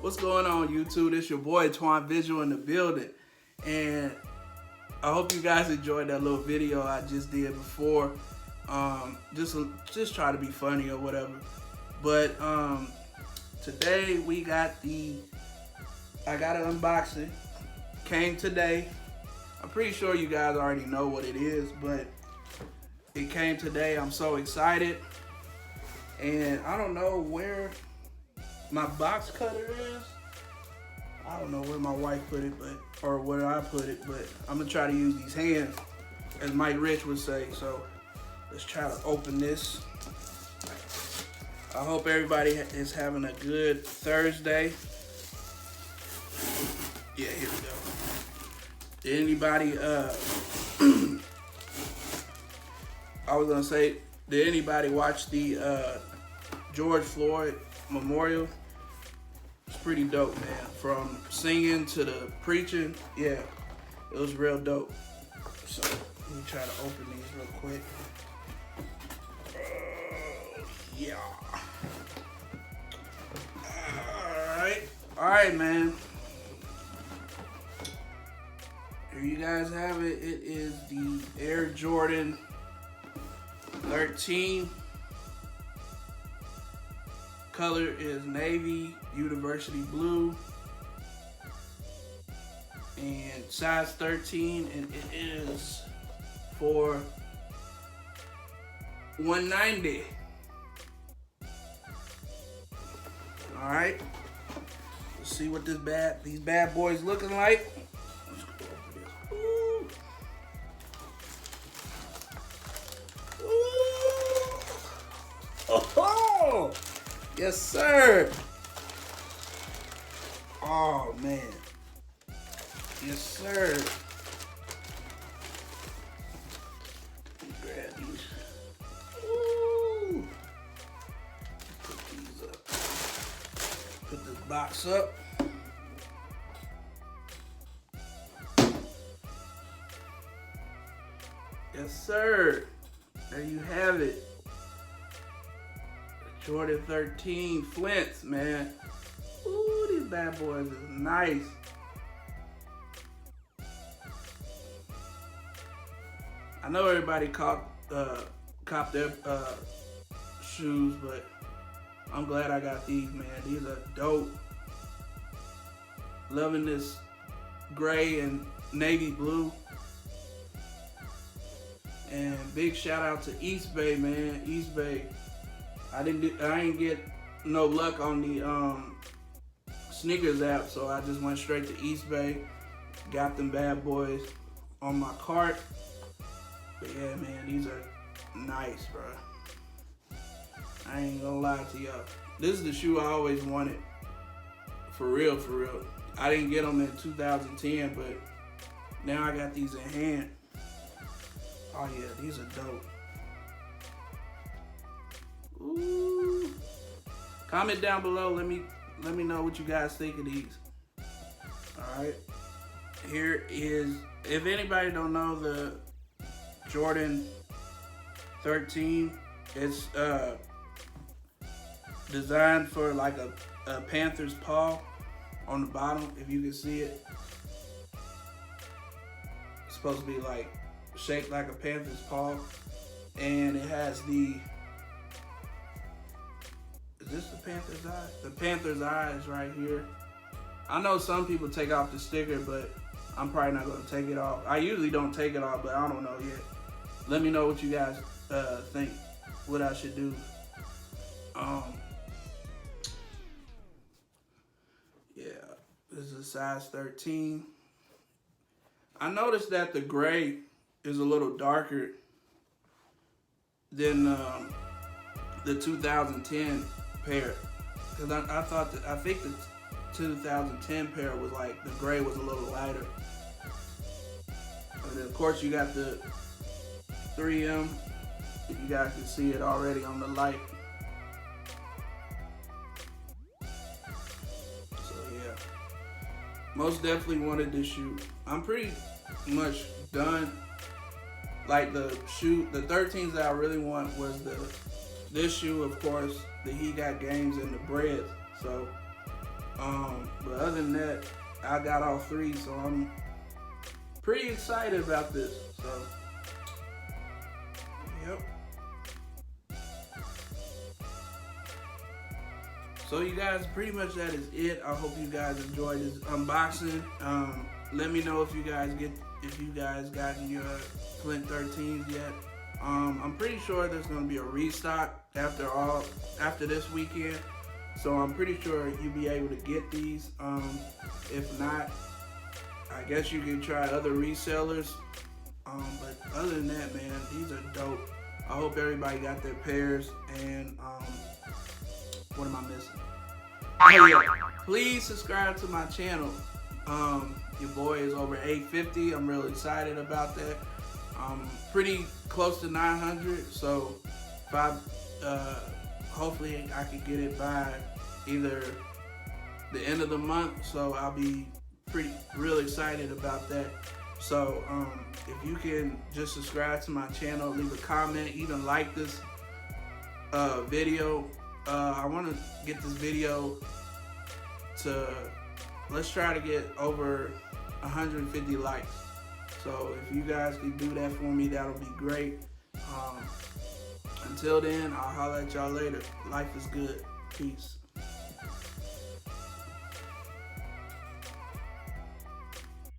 What's going on, YouTube? It's your boy Twan Visual in the building, and I hope you guys enjoyed that little video I just did before. Just try to be funny or whatever. But today we got I got an unboxing. Came today. I'm pretty sure you guys already know what it is, but it came today. I'm so excited, and I don't know where my box cutter is. I don't know where my wife put it, or where I put it, but I'm gonna try to use these hands, as Mike Rich would say. So let's try to open this. I hope everybody is having a good Thursday. Yeah, here we go. Did anybody, I was gonna say, did anybody watch the George Floyd memorial? It's pretty dope, man. From singing to the preaching, yeah, it was real dope. So let me try to open these real quick. Yeah. All right, man. Here you guys have it. It is the Air Jordan 13. Color is navy, university blue, and size 13, and it is for $190. All right, let's see what these bad boys looking like. Let's go over this. Ooh. Ooh. Oh. Yes, sir. Oh, man. Yes, sir. Grab these. Ooh. Put these up. Put this box up. Yes, sir. There you have it. Jordan 13 Flint, man. Ooh, these bad boys is nice. I know everybody copped their shoes, but I'm glad I got these, man. These are dope. Loving this gray and navy blue. And big shout out to East Bay, man. East Bay. I ain't get no luck on the sneakers app, so I just went straight to East Bay, got them bad boys on my cart. But yeah, man, these are nice, bro. I ain't gonna lie to y'all. This is the shoe I always wanted. For real, for real. I didn't get them in 2010, but now I got these in hand. Oh yeah, these are dope. Ooh. Comment down below. Let me know what you guys think of these. All right. Here is, if anybody don't know, the Jordan 13. It's designed for like a panther's paw on the bottom. If you can see it, it's supposed to be like shaped like a panther's paw, and it has the. Is this the panther's eye? The panther's eye is right here. I know some people take off the sticker, but I'm probably not gonna take it off. I usually don't take it off, but I don't know yet. Let me know what you guys think, what I should do. Yeah, this is a size 13. I noticed that the gray is a little darker than the 2010 pair, because I think the 2010 pair was like, the gray was a little lighter. And then of course you got the 3M. You guys can see it already on the light. So yeah, most definitely wanted this shoe. I'm pretty much done. Like the 13s that I really want was the, this shoe, of course, the He Got Games and the Breads. So But other than that, I got all 3, so I'm pretty excited about this. So, yep. So you guys, pretty much that is it. I hope you guys enjoyed this unboxing. Let me know if you guys gotten your Flint 13's yet. I'm pretty sure there's gonna be a restock after this weekend. So I'm pretty sure you'll be able to get these. If not, I guess you can try other resellers. But other than that, man, these are dope. I hope everybody got their pairs. And what am I missing? Oh yeah, please subscribe to my channel. Your boy is over 850. I'm really excited about that. I'm pretty close to 900. So if hopefully I can get it by either the end of the month. So I'll be really excited about that. So if you can just subscribe to my channel, leave a comment, even like this video. I want to get this video to, let's try to get over 150 likes. So if you guys can do that for me, that'll be great. Until then, I'll holler at y'all later. Life is good. Peace.